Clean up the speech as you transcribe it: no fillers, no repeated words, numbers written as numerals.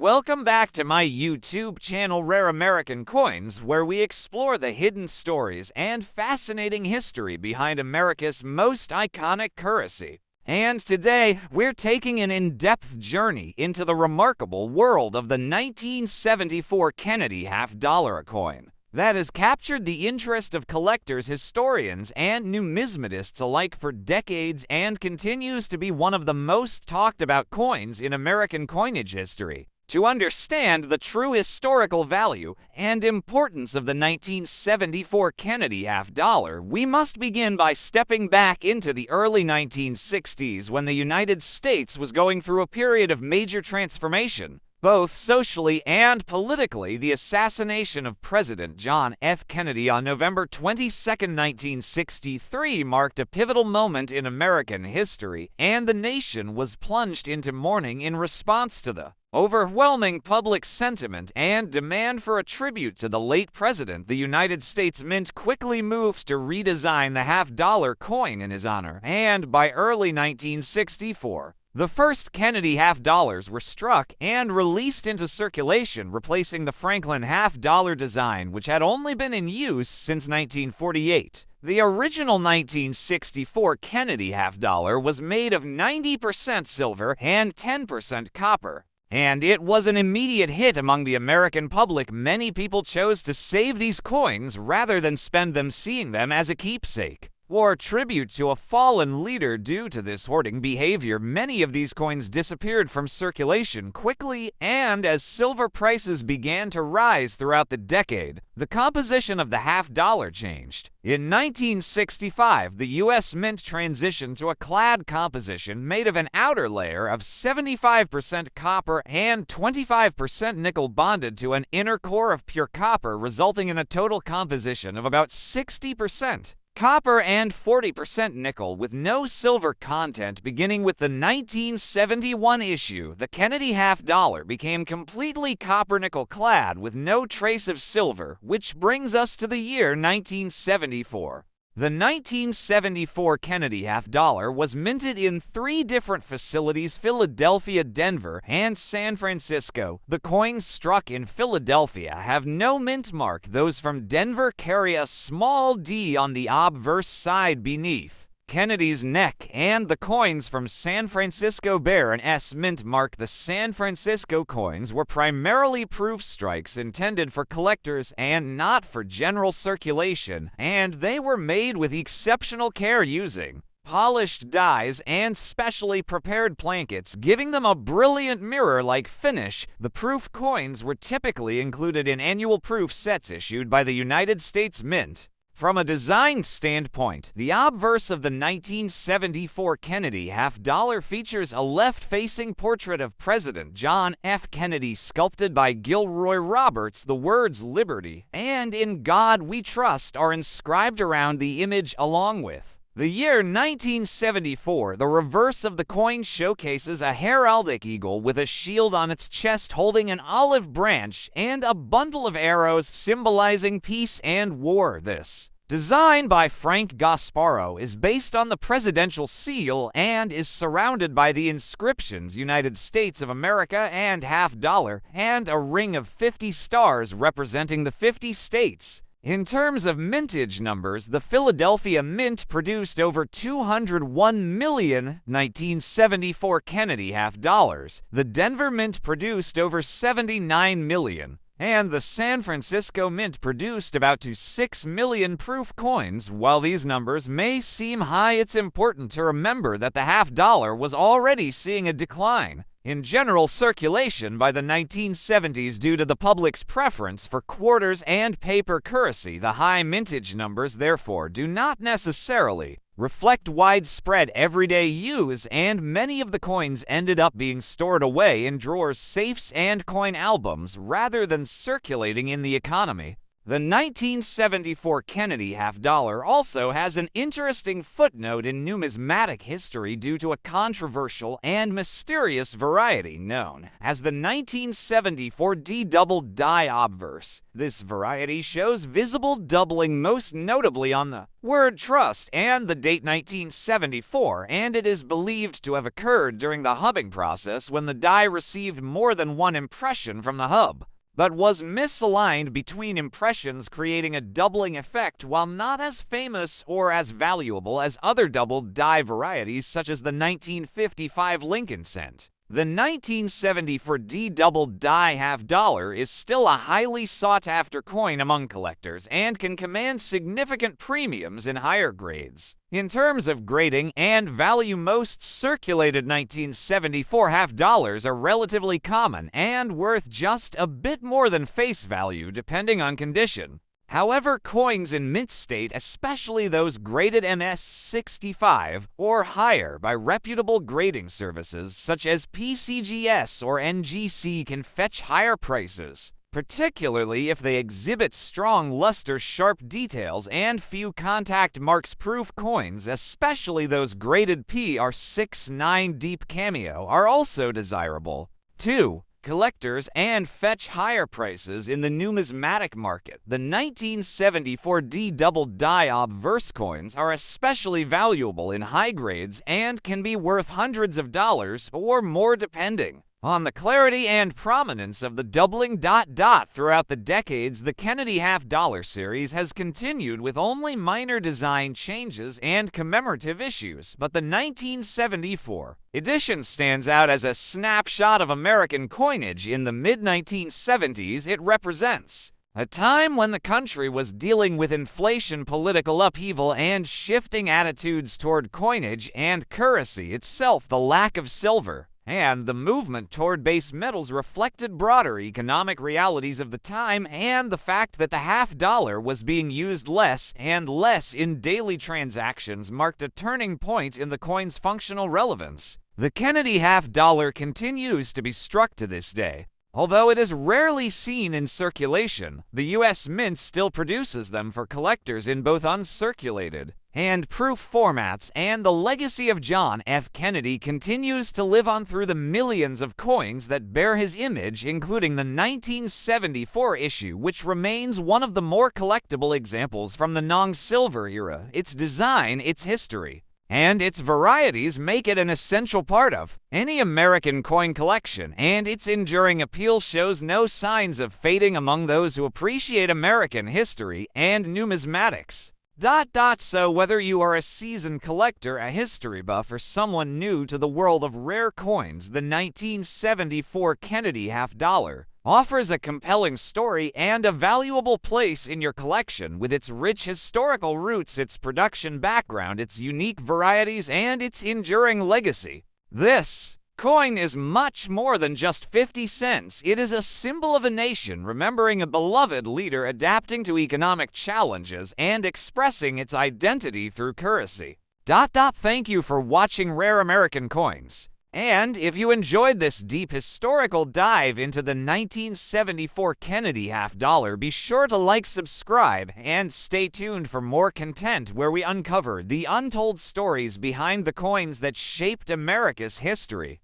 Welcome back to my YouTube channel Rare American Coins, where we explore the hidden stories and fascinating history behind America's most iconic currency. And today, we're taking an in-depth journey into the remarkable world of the 1974 Kennedy half-dollar coin that has captured the interest of collectors, historians, and numismatists alike for decades and continues to be one of the most talked about coins in American coinage history. To understand the true historical value and importance of the 1974 Kennedy half-dollar, we must begin by stepping back into the early 1960s when the United States was going through a period of major transformation. Both socially and politically, the assassination of President John F. Kennedy on November 22, 1963 marked a pivotal moment in American history, and the nation was plunged into mourning in response to the overwhelming public sentiment and demand for a tribute to the late president. The United States Mint quickly moved to redesign the half-dollar coin in his honor, and by early 1964, the first Kennedy half-dollars were struck and released into circulation, replacing the Franklin half-dollar design, which had only been in use since 1948. The original 1964 Kennedy half-dollar was made of 90% silver and 10% copper, and it was an immediate hit among the American public. Many people chose to save these coins rather than spend them, seeing them as a keepsake or tribute to a fallen leader. Due to this hoarding behavior, many of these coins disappeared from circulation quickly, and as silver prices began to rise throughout the decade, the composition of the half-dollar changed. In 1965, the U.S. Mint transitioned to a clad composition made of an outer layer of 75% copper and 25% nickel bonded to an inner core of pure copper, resulting in a total composition of about 60% copper and 40% nickel with no silver content. Beginning with the 1971 issue, the Kennedy half-dollar became completely copper-nickel clad with no trace of silver, which brings us to the year 1974. The 1974 Kennedy half-dollar was minted in 3 different facilities: Philadelphia, Denver, and San Francisco. The coins struck in Philadelphia have no mint mark. Those from Denver carry a small D on the obverse side beneath Kennedy's neck, and the coins from San Francisco bear an S mint mark. The San Francisco coins were primarily proof strikes intended for collectors and not for general circulation, and they were made with exceptional care using polished dies and specially prepared plankets, giving them a brilliant mirror-like finish. The proof coins were typically included in annual proof sets issued by the United States Mint. From a design standpoint, the obverse of the 1974 Kennedy half-dollar features a left-facing portrait of President John F. Kennedy sculpted by Gilroy Roberts. The words "Liberty" and "In God We Trust" are inscribed around the image, along with the year 1974. The reverse of the coin showcases a heraldic eagle with a shield on its chest holding an olive branch and a bundle of arrows symbolizing peace and war. This design by Frank Gasparo is based on the presidential seal and is surrounded by the inscriptions United States of America and half-dollar, and a ring of 50 stars representing the 50 states. In terms of mintage numbers, the Philadelphia Mint produced over 201 million 1974 Kennedy half-dollars, the Denver Mint produced over 79 million, and the San Francisco Mint produced about 6 million proof coins. While these numbers may seem high, it's important to remember that the half-dollar was already seeing a decline in general circulation by the 1970s due to the public's preference for quarters and paper currency. The high mintage numbers, therefore, do not necessarily reflect widespread everyday use, and many of the coins ended up being stored away in drawers, safes, and coin albums rather than circulating in the economy. The 1974 Kennedy half-dollar also has an interesting footnote in numismatic history due to a controversial and mysterious variety known as the 1974 Doubled Die Obverse. This variety shows visible doubling most notably on the word trust and the date 1974, and it is believed to have occurred during the hubbing process when the die received more than one impression from the hub, but was misaligned between impressions, creating a doubling effect while not as famous or as valuable as other doubled die varieties such as the 1955 Lincoln cent. The 1974 doubled die half-dollar is still a highly sought-after coin among collectors and can command significant premiums in higher grades. In terms of grading and value, most circulated 1974 half-dollars are relatively common and worth just a bit more than face value depending on condition. However, coins in mint state, especially those graded MS65 or higher by reputable grading services such as PCGS or NGC, can fetch higher prices, particularly if they exhibit strong luster, sharp details, and few contact marks. Proof coins, especially those graded PR69 deep cameo, are also desirable. 2. Collectors and fetch higher prices in the numismatic market. The 1974 Doubled Die Obverse coins are especially valuable in high grades and can be worth hundreds of dollars or more depending on the clarity and prominence of the doubling. Throughout the decades, the Kennedy half-dollar series has continued with only minor design changes and commemorative issues, but the 1974 edition stands out as a snapshot of American coinage in the mid-1970s. It represents a time when the country was dealing with inflation, political upheaval, and shifting attitudes toward coinage and currency itself. The lack of silver and the movement toward base metals reflected broader economic realities of the time, and the fact that the half-dollar was being used less and less in daily transactions marked a turning point in the coin's functional relevance. The Kennedy half-dollar continues to be struck to this day. Although it is rarely seen in circulation, the U.S. Mint still produces them for collectors in both uncirculated and proof formats, and the legacy of John F. Kennedy continues to live on through the millions of coins that bear his image, including the 1974 issue, which remains one of the more collectible examples from the non-silver era. Its design, its history, and its varieties make it an essential part of any American coin collection, and its enduring appeal shows no signs of fading among those who appreciate American history and numismatics. So whether you are a seasoned collector, a history buff, or someone new to the world of rare coins, the 1974 Kennedy half-dollar offers a compelling story and a valuable place in your collection. With its rich historical roots, its production background, its unique varieties, and its enduring legacy, this coin is much more than just 50 cents. It is a symbol of a nation remembering a beloved leader, adapting to economic challenges, and expressing its identity through currency. Thank you for watching Rare American Coins. And if you enjoyed this deep historical dive into the 1974 Kennedy half-dollar, be sure to like, subscribe, and stay tuned for more content where we uncover the untold stories behind the coins that shaped America's history.